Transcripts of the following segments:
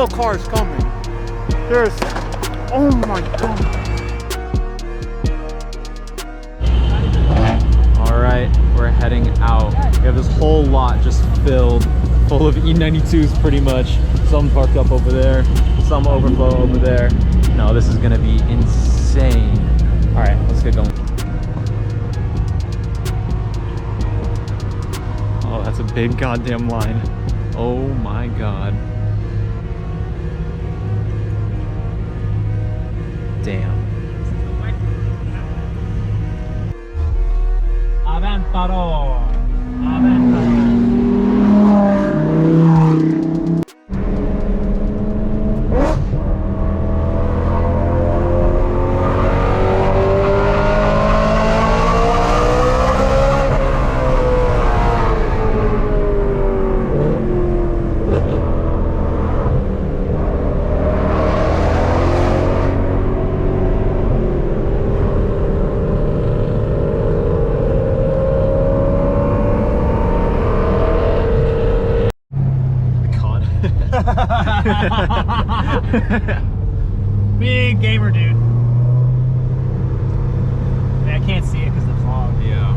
still cars coming. There's, oh my god. All right, we're heading out. We have this whole lot just filled, full of E92s pretty much. Some parked up over there, some overflow over there. No, this is gonna be insane. All right, let's get going. Oh, that's a big goddamn line. Oh my god. Damn. Aventador. Aventador. Big gamer dude. I can't see it because of the fog. Yeah.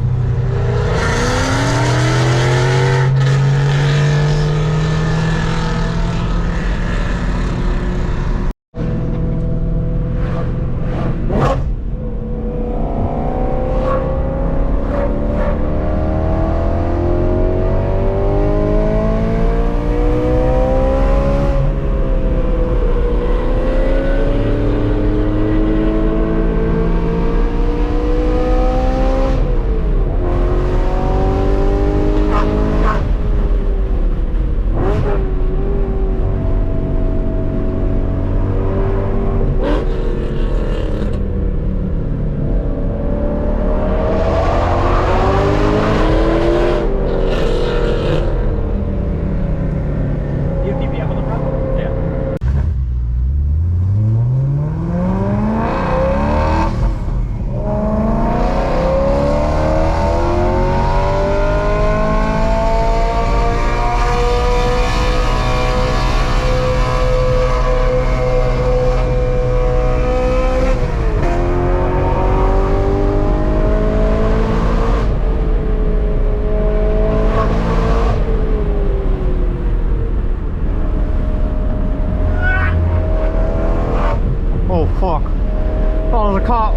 Fuck. Oh, there's a cop.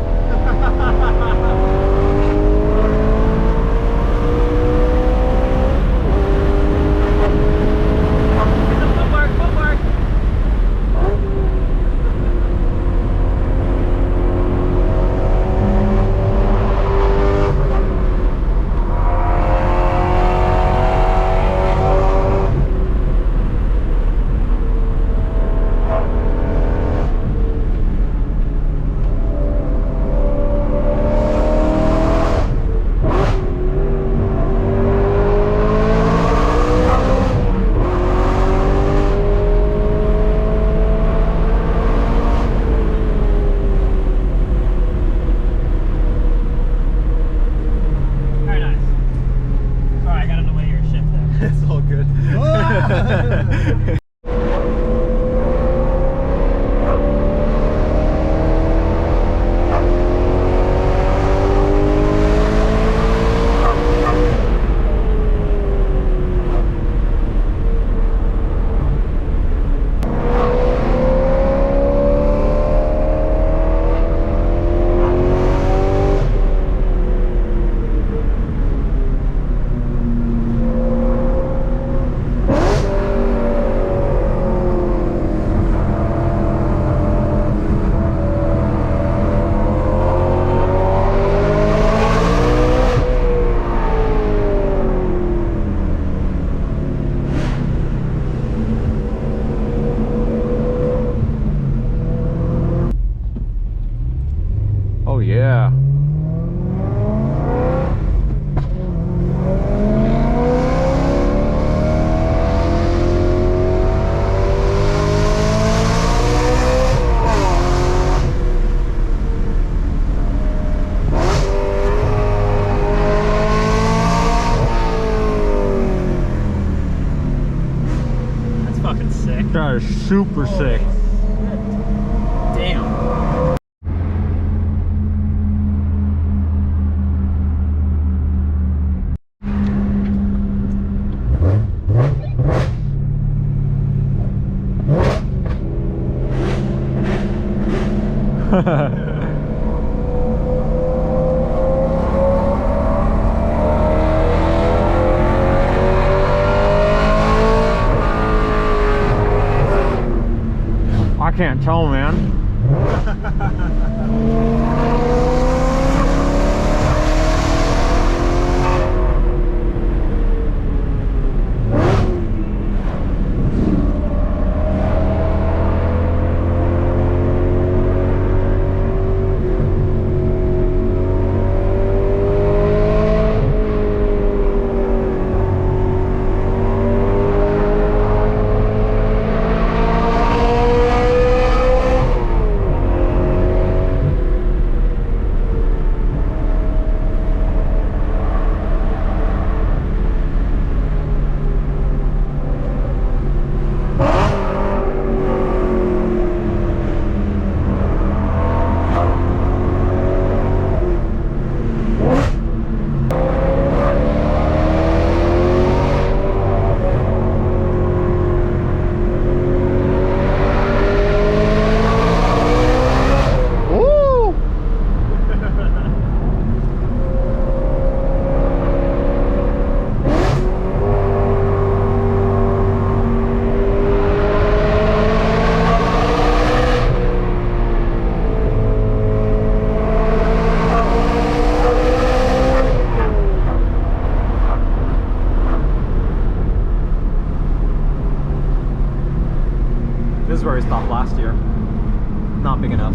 Oh yeah. That's fucking sick. That is super sick. Damn. I can't tell, man. This is where we stopped last year. Not big enough.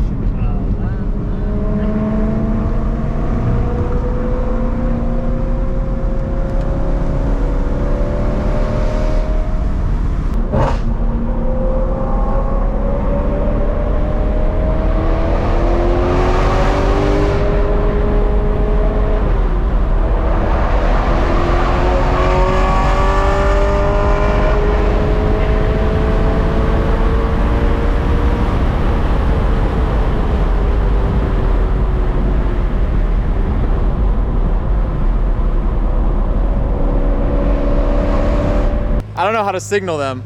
I don't know how to signal them.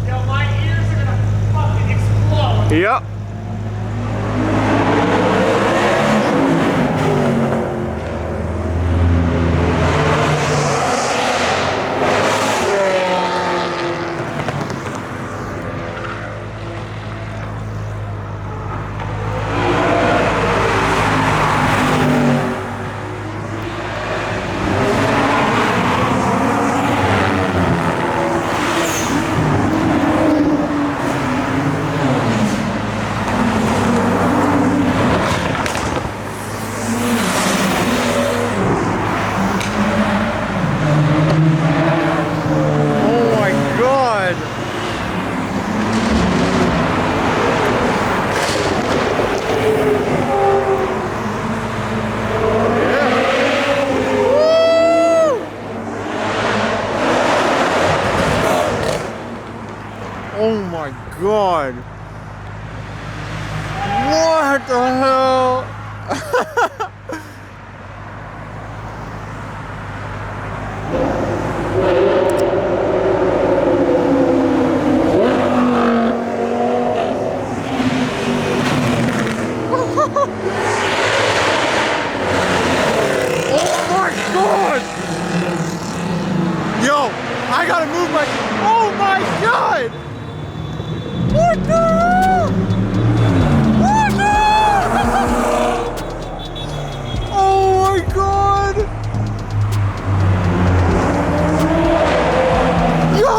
Yo, my ears are gonna fucking explode. Yep. Oh my god. What the hell? Oh my god! Yo, I gotta move my... Oh my god! What the hell? What the hell? Oh my god! Yo!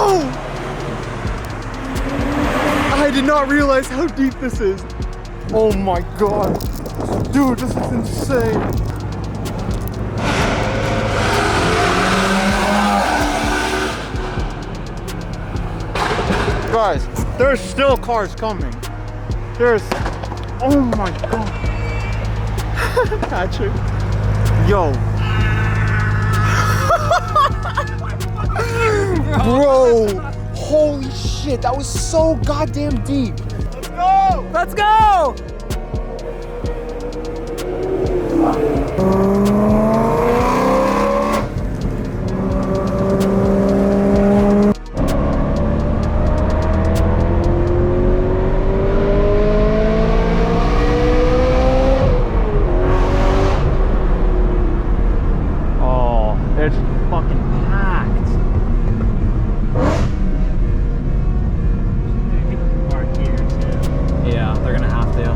I did not realize how deep this is. Oh my god. Dude, this is insane. Guys, there's still cars coming. There's, oh my god. Patrick. Yo. Bro. Holy shit. That was so goddamn deep. Let's go. Let's go. It's fucking packed. Park here too. Yeah, they're gonna have to.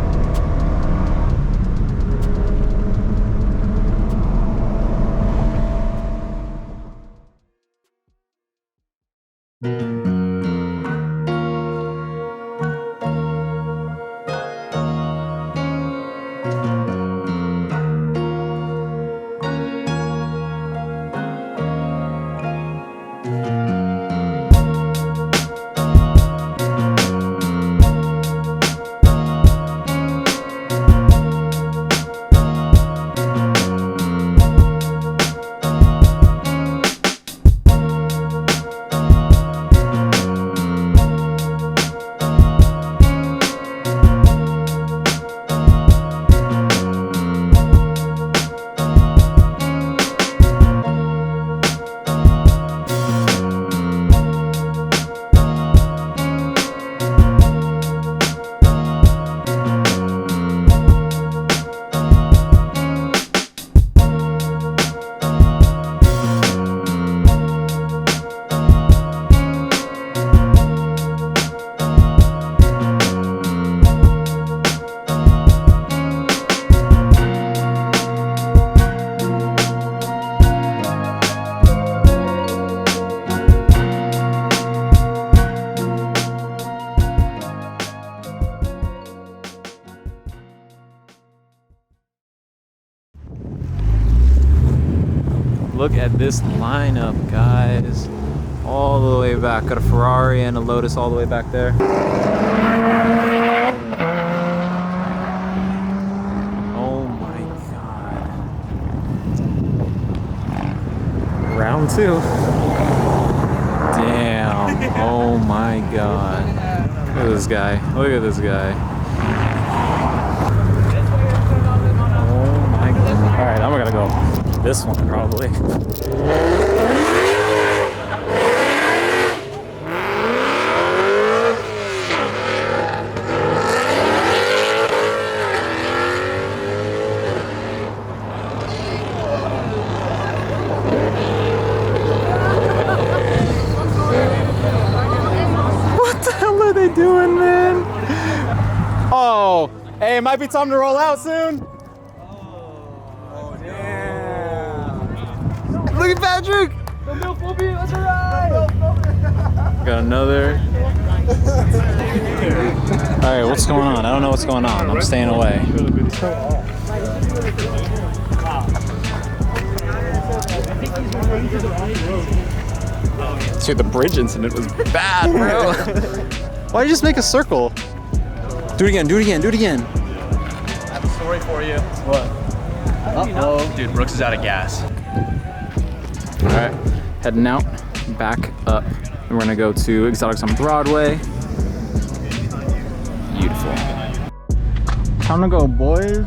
Look at this lineup, guys. All the way back. Got a Ferrari and a Lotus all the way back there. Oh my God. Round two. Damn. Oh my God. Look at this guy. Look at this guy. Oh my God. All right, I'm gonna go this one probably. What the hell are they doing, man? Oh, hey, it might be time to roll out soon. Look at Patrick! Let's ride! Got another. Alright, what's going on? I don't know what's going on. I'm staying away. Dude, the bridge incident was bad, bro. Why'd you just make a circle? Do it again, do it again, do it again. I have a story for you. What? Uh-oh. Dude, Brooks is out of gas. All right, heading out, back up. And we're gonna go to Exotics on Broadway. Beautiful. Time to go, boys.